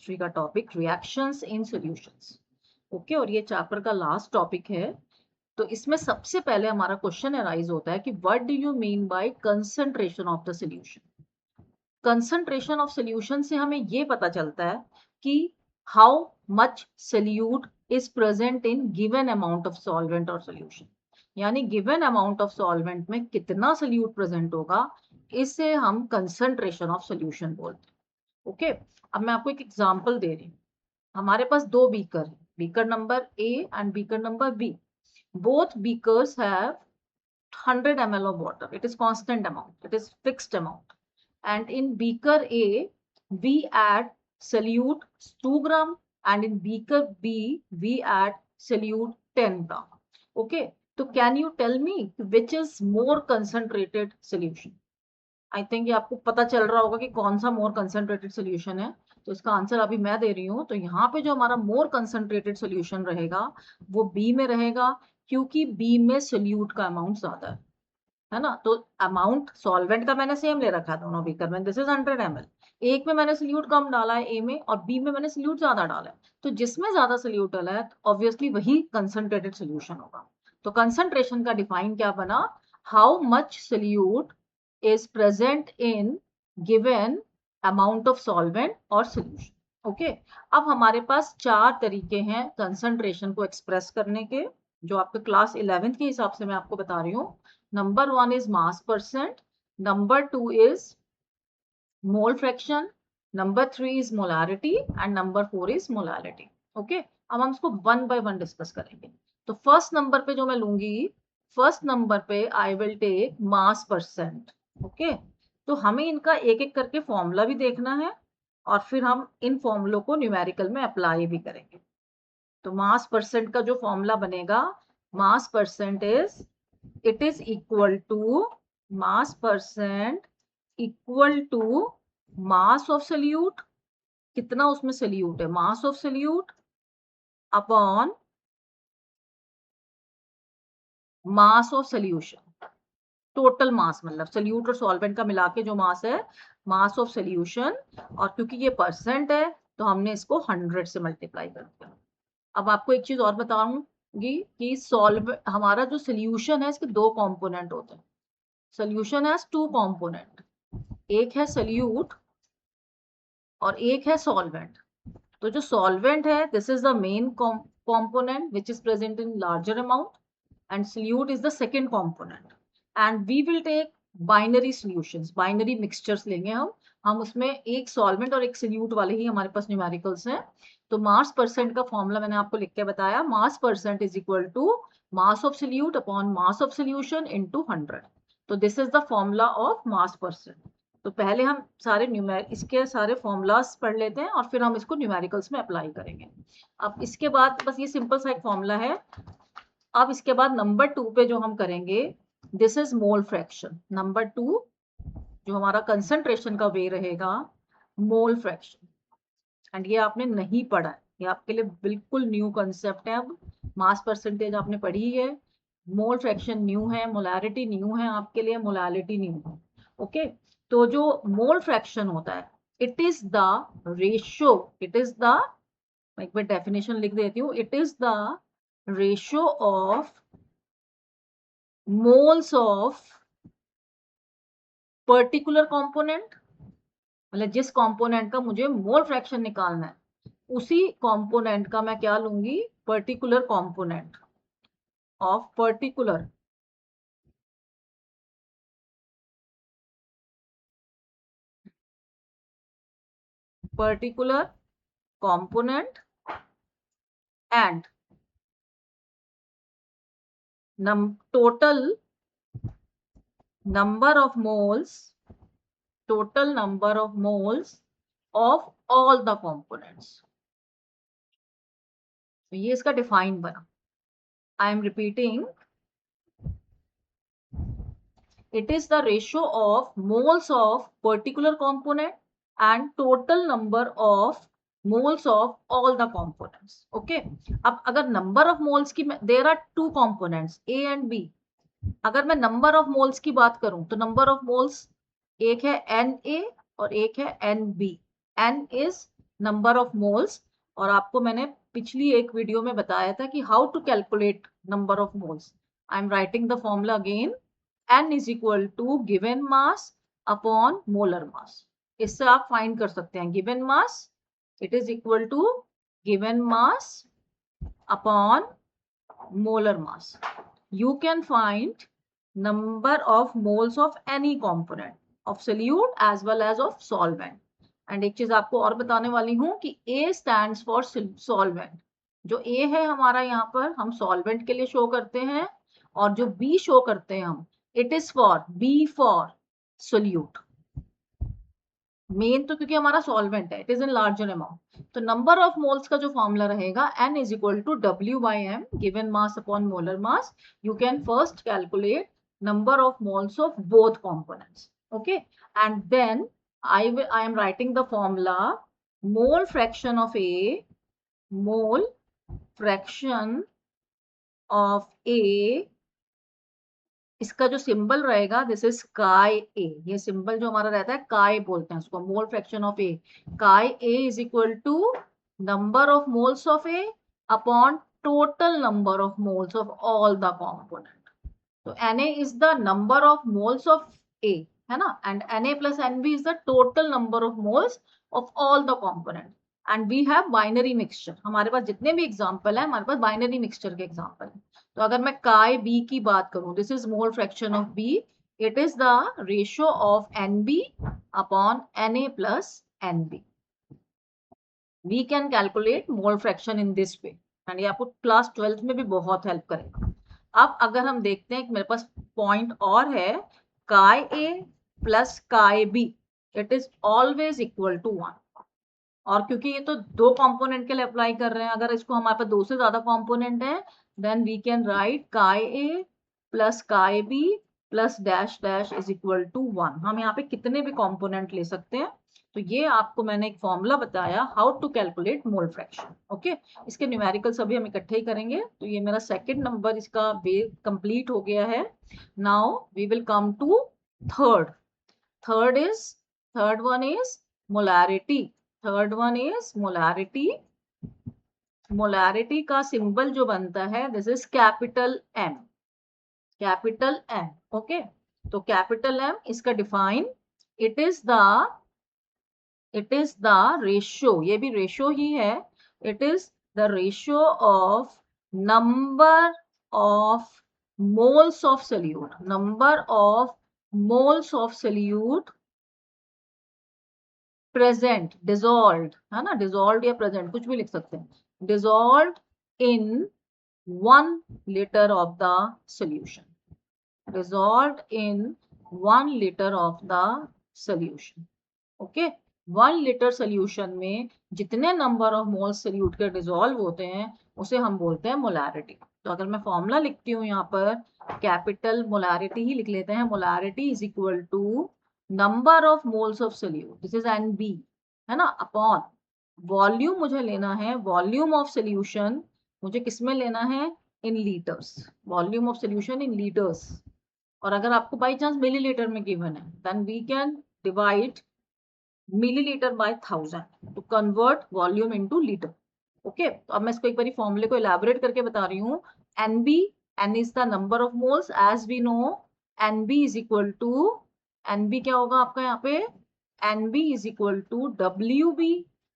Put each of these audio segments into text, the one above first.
Chemistry का topic reactions in solutions. Okay, और ये चैप्टर का लास्ट टॉपिक है। तो इसमें सबसे पहले हमारा क्वेश्चन अराइज होता है कि what do you mean by concentration of the solution. Concentration of solution से हमें ये पता चलता है कि how much solute is present in given amount of solvent और सॉल्यूशन, यानी गिवन अमाउंट ऑफ सॉल्वेंट में कितना सोल्यूट प्रेजेंट होगा, इसे हम कंसंट्रेशन ऑफ सॉल्यूशन बोलते हैं। ओके, अब मैं आपको एक एग्जांपल दे रही हूँ। हमारे पास दो बीकर है, beaker number A and beaker number B. Both beakers have 100 ml of water. It is constant amount, it is fixed amount. And in beaker A we add solute 2 gram, and in beaker B we add solute 10 gram. Okay, so can you tell me which is more concentrated solution? I think ये आपको पता चल रहा होगा कि कौन सा मोर concentrated solution है। तो इसका आंसर अभी मैं दे रही हूँ। तो यहाँ पे जो हमारा मोर कंसंट्रेटेड सोल्यूशन रहेगा वो बी में रहेगा, क्योंकि बी में सोल्यूट का अमाउंट ज्यादा है ना। तो अमाउंट सॉल्वेंट का मैंने सेम ले रखा है दोनों बीकर में, दिस इज 100 ml। एक में मैंने सोल्यूट कम डाला है ए में, और बी में मैंने सोल्यूट ज्यादा डाला है। तो जिसमें ज्यादा सोल्यूट डाला है ऑब्वियसली वही कंसंट्रेटेड सोल्यूशन होगा। तो कंसंट्रेशन का डिफाइन क्या बना, how much solute is present in given amount of solvent or solution. Okay, अब हमारे पास चार तरीके हैं कंसंट्रेशन को एक्सप्रेस करने के, जो आपके क्लास 11th के हिसाब से मैं आपको बता रही हूँ। Number 1 is mass percent, number 2 is mole fraction, number 3 is molarity and number 4 is molality. Okay, अब हम इसको वन बाय वन डिस्कस करेंगे। तो फर्स्ट नंबर पे जो मैं लूंगी, फर्स्ट नंबर पे I will take mass percent. Okay, तो हमें इनका एक एक करके फॉर्मूला भी देखना है, और फिर हम इन फॉर्मूलों को न्यूमेरिकल में अप्लाई भी करेंगे। तो मास परसेंट का जो फॉर्मूला बनेगा, mass percent is, it is equal to, mass percent equal to mass of solute, कितना उसमें सोल्यूट है, mass of solute upon mass of solution. Total mass मतलब सोल्यूट और सॉल्वेंट का मिला के जो मास है, मास ऑफ सोल्यूशन। और क्योंकि ये परसेंट है तो हमने इसको 100 से मल्टीप्लाई कर दिया। अब आपको एक चीज और बताऊंगी कि सॉल्व हमारा जो सोल्यूशन है इसके दो कंपोनेंट होते हैं। सोल्यूशन हैज टू कंपोनेंट, एक है सोल्यूट और एक है सॉल्वेंट। तो जो सॉल्वेंट है, this is the main component which is present in larger amount, and solute is the second component. And we will take binary solutions, binary mixtures लेंगे हम उसमें एक सॉल्वेंट और एक सोल्यूट वाले ही हमारे पास न्यूमेरिकल्स हैं। तो मास परसेंट का फॉर्मूला मैंने आपको लिख के बताया, mass percent is equal to mass of solute upon mass of solution into 100। तो this is the formula of mass percent. तो पहले हम सारे इसके सारे फॉर्मूलाज पढ़ लेते हैं और फिर हम इसको न्यूमेरिकल्स में अप्लाई करेंगे। अब इसके बाद बस ये सिंपल सा एक फॉर्मूला है। अब इसके बाद नंबर 2 पे जो हम करेंगे, this is mole fraction. Number 2 जो हमारा कंसंट्रेशन का वे रहेगा, मोल फ्रैक्शन। एंड ये आपने नहीं पढ़ा है, ये आपके लिए बिल्कुल न्यू कंसेप्ट है। अब मास परसेंटेज आपने पढ़ी है, मोल फ्रैक्शन न्यू है, मोलारिटी न्यू है आपके लिए, मोलालिटी न्यू है। ओके, तो जो मोल फ्रैक्शन होता है, it is the ratio, it is the, मैं एक बार डेफिनेशन लिख देती हूँ, it is the ratio of moles of particular component. मतलब जिस कंपोनेंट का मुझे मोल फ्रैक्शन निकालना है, उसी कंपोनेंट का मैं क्या लूंगी, particular component of particular component and total number of moles, total number of moles of all the components। तो ये इसका डिफाइन बना। I am repeating, it is the ratio of moles of particular component and total number of moles of all the components। okay, अब अगर number of moles की, there are two components A and B। अगर मैं number of moles की बात करूं तो number of moles एक है Na और एक है Nb। N is number of moles. और आपको मैंने पिछली एक वीडियो में बताया था कि how to calculate number of moles. I am writing the formula again, n is equal to given mass upon molar mass. इससे आप फाइंड कर सकते हैं given mass, it is equal to given mass upon molar mass. You can find number of moles of any component of solute as well as of solvent. And एक चीज आपको और बताने वाली हूं कि A stands for solvent. जो A है हमारा यहाँ पर हम solvent के लिए शो करते हैं, और जो B शो करते हैं हम, it is for B for solute. मेन तो क्योंकि हमारा सॉल्वेंट है, it is in larger amount. तो नंबर ऑफ मोल्स का जो फॉर्मूला रहेगा n is equal to W by M given mass upon molar mass. You can first calculate number of moles of both components, okay? And then I am writing the formula mole fraction of A, mole fraction of A, इसका जो symbol रहेगा this is काय ए। ये symbol जो हमारा रहता है काय बोलते हैं उसको, मोल fraction of A. Chi A is equal to number of moles of A upon total number of moles of all the component. तो Na is the number of moles of A, है ना, and Na plus Nb is the total number of moles of all the component. And we have binary mixture, हमारे पास जितने भी example है हमारे पास बाइनरी मिक्सचर के एग्जाम्पल है। तो अगर मैं काय बी की बात करूं, this is mole fraction of B, it is the ratio of Nb upon Na plus Nb। We can calculate mole fraction in this way, and ये आपको क्लास 12th में भी बहुत हेल्प करेगा। अब अगर हम देखते हैं कि मेरे पास पॉइंट और है, chi A plus chi B, it is always equal to 1। और क्योंकि ये तो दो कंपोनेंट के लिए अप्लाई कर रहे हैं, अगर इसको हमारे पास दो से ज्यादा कंपोनेंट है, then we can write chi A plus chi B plus dash dash is equal to 1। हम यहाँ पे कितने भी कंपोनेंट ले सकते हैं। तो ये आपको मैंने एक फॉर्मूला बताया how to calculate mole fraction, okay. इसके न्यूमेरिकल सभी हम इकट्ठे ही करेंगे। तो ये मेरा सेकंड नंबर इसका कंप्लीट हो गया है। Now we will come to third. Third one is molarity. Third one is molarity. Molarity का सिंबल जो बनता है this is capital M, capital M, okay. तो कैपिटल एम इसका define, it is the ratio, ये भी रेशियो ही है, it is the ratio of number of moles of solute, number of moles of solute present, dissolve, है ना, dissolve या present कुछ भी लिख सकते हैं, dissolve in 1 liter of the solution, dissolved in 1 liter of the solution, okay। 1 liter solution में जितने नंबर ऑफ मोल्स सोल्यूट के डिजॉल्व होते हैं उसे हम बोलते हैं मोलैरिटी। तो अगर मैं फॉर्मूला लिखती हूँ यहाँ पर, कैपिटल मोलैरिटी ही लिख लेते हैं, molarity is equal to number of moles of solute, this is Nb, है ना, अपॉन वॉल्यूम मुझे लेना है, वॉल्यूम ऑफ सोल्यूशन मुझे किसमें लेना है, in litres, volume of solution in litres. और अगर आपको बाई चांस मिलीलीटर में गिवन है, then we can divide millilitre by 1000 to convert volume into litre, okay. तो अब मैं इसको एक बार फॉर्मूले को इलैबोरेट करके बता रही हूँ। Nb, N is the number of moles, as we know Nb is equal to, Nb क्या होगा आपका यहाँ पे, Nb is equal to WB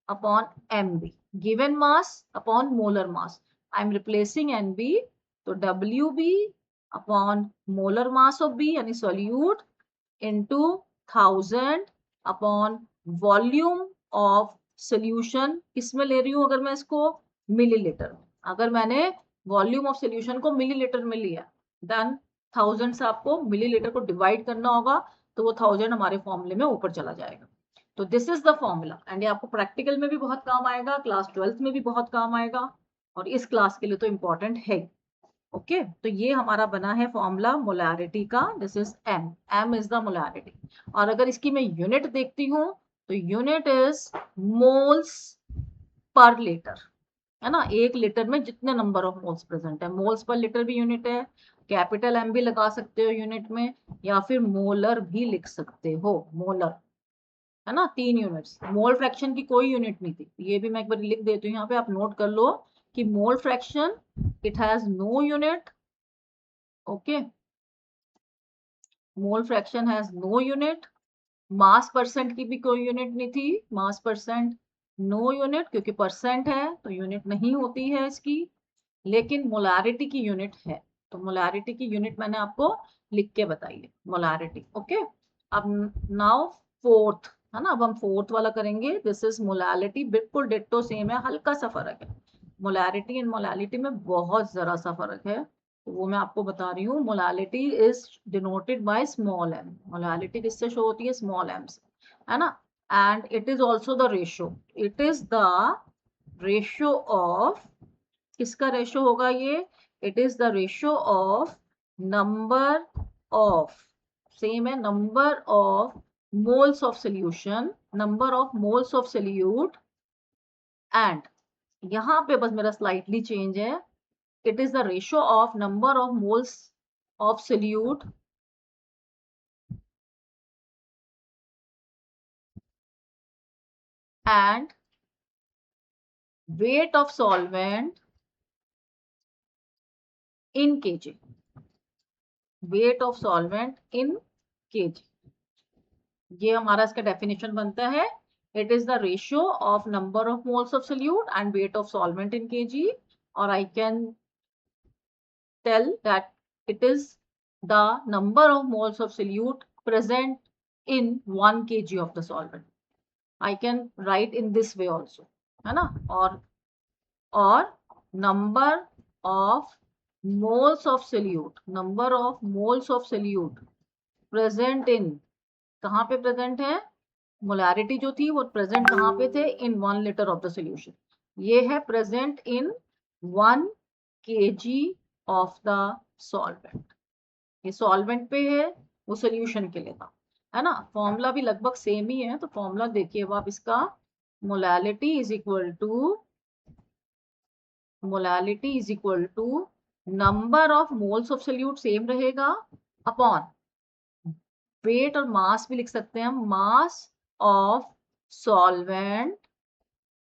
upon MB, given mass upon molar mass. I am replacing Nb, तो WB upon molar mass of B यानी solute into 1000 upon volume of solution, किसमें ले रही हूँ अगर मैं इसको, मिलीलीटर में। अगर मैंने वॉल्यूम ऑफ सोल्यूशन को मिलीलीटर में लिया, देन 1000 से आपको मिलीलीटर को डिवाइड करना होगा, तो वो 1000 हमारे फॉर्मूले में ऊपर चला जाएगा। तो this is the formula, and ये आपको प्रैक्टिकल में भी बहुत काम आएगा, क्लास 12th में भी बहुत काम आएगा, और इस क्लास के लिए तो इंपॉर्टेंट है, ओके। तो ये हमारा बना है फॉर्मूला मोलैरिटी का, this is m is the molarity. और अगर इसकी मैं यूनिट देखती हूँ, तो यूनिट इज मोल्स पर लीटर, है ना, 1 लीटर में जितने नंबर ऑफ मोल्स प्रेजेंट है, मोल्स पर लीटर भी यूनिट है, कैपिटल M भी लगा सकते हो यूनिट में, या फिर मोलर भी लिख सकते हो, मोलर। है ना, 3 यूनिट्स। मोल फ्रैक्शन की कोई यूनिट नहीं थी। ये भी मैं एक बार लिख देती हूँ यहाँ पे, आप नोट कर लो कि mole fraction it has no unit. Okay, mole fraction has no unit. Mass percent की भी कोई यूनिट नहीं थी, मास परसेंट नो यूनिट, क्योंकि परसेंट है तो यूनिट नहीं होती है इसकी। लेकिन मोलारिटी की यूनिट है, तो मोलारिटी की यूनिट मैंने आपको लिख के बताई है, मोलारिटी। ओके, अब नाउ फोर्थ, है ना, अब हम फोर्थ वाला करेंगे। दिस इज मोलालिटी, बिल्कुल डिट्टो सेम है, हल्का सा फर्क है। मोलारिटी एंड मोलालिटी में बहुत जरा सा फर्क है, तो वो मैं आपको बता रही हूँ। Molality is denoted by small m. Molality किससे शो होती है? स्मॉल एम से, है ना। And it is also the ratio, it is the ratio of, किसका रेशियो होगा ये? It is the ratio of number of, same है, number of moles of solution, number of moles of solute. And यहां पे बस मेरा स्लाइटली चेंज है, it is the ratio of number of moles of solute and weight of solvent in kg, weight of solvent in kg। ये हमारा इसका definition बनता है, it is the ratio of number of moles of solute and weight of solvent in kg. और I can tell that it is the number of moles of solute present in 1 kg of the solvent. I can write in this way also, है ना। और number of moles of solute, number of moles of solute present in, कहाँ पे present है? Molarity जो थी वो present कहाँ पे थे? इन 1 लीटर ऑफ द सोल्यूशन। ये है present in 1 kg of the solvent. ये सॉल्वेंट पे है, वो सोल्यूशन के लिए था, है ना। फॉर्मूला भी लगभग सेम ही है, तो फॉर्मूला देखिए आप इसका, molality is equal to, molality is equal to number of moles of solute same रहेगा, अपॉन वेट और मास भी लिख सकते हैं हम, मास ऑफ सॉल्वेंट,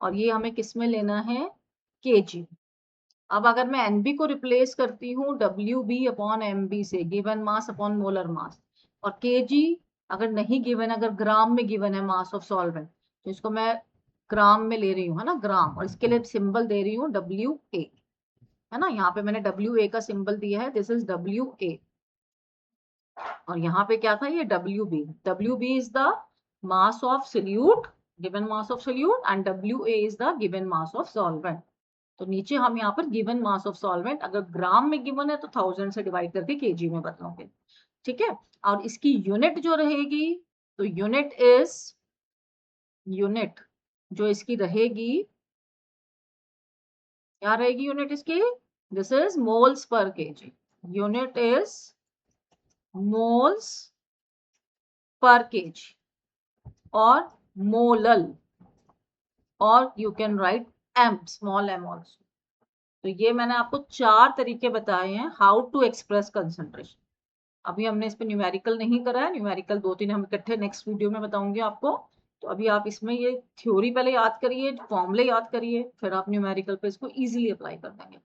और ये हमें किस में लेना है? केजी। अब अगर मैं एनबी को रिप्लेस करती हूँ W B upon M B से, given mass upon molar mass, और केजी अगर नहीं गिवन, अगर ग्राम में गिवन है मास ऑफ सॉल्वेंट, तो इसको मैं ग्राम में ले रही हूँ, है ना, ग्राम, और इसके लिए सिंबल दे रही हूँ डब्ल्यू ए, है ना। यहाँ पे मैंने डब्ल्यू ए का सिंबल दिया है, दिस इज डब्ल्यू ए। और यहाँ पे क्या था? ये W B. W B is the mass of solute, given mass of solute, and W A is the given mass of solvent. तो नीचे हम यहाँ पर गिवन मास ऑफ सॉल्वेंट, अगर ग्राम में गिवन है तो 1000 से डिवाइड करके केजी में बदलोगे, ठीक है। और इसकी यूनिट जो रहेगी, तो यूनिट इज, यूनिट जो इसकी रहेगी, क्या रहेगी यूनिट इसकी? This is moles per kg. Unit is moles per kg और मोलल, और you can write m, small m also. तो ये मैंने आपको 4 तरीके बताए हैं हाउ टू एक्सप्रेस कंसंट्रेशन। अभी हमने इस पे न्यूमेरिकल नहीं करा है, न्यूमेरिकल 2-3 हम इकट्ठे नेक्स्ट वीडियो में बताऊंगी आपको। तो अभी आप इसमें ये थ्योरी पहले याद करिए, फॉर्मूले याद करिए, फिर आप न्यूमेरिकल पे इसको इजीली अप्लाई कर देंगे।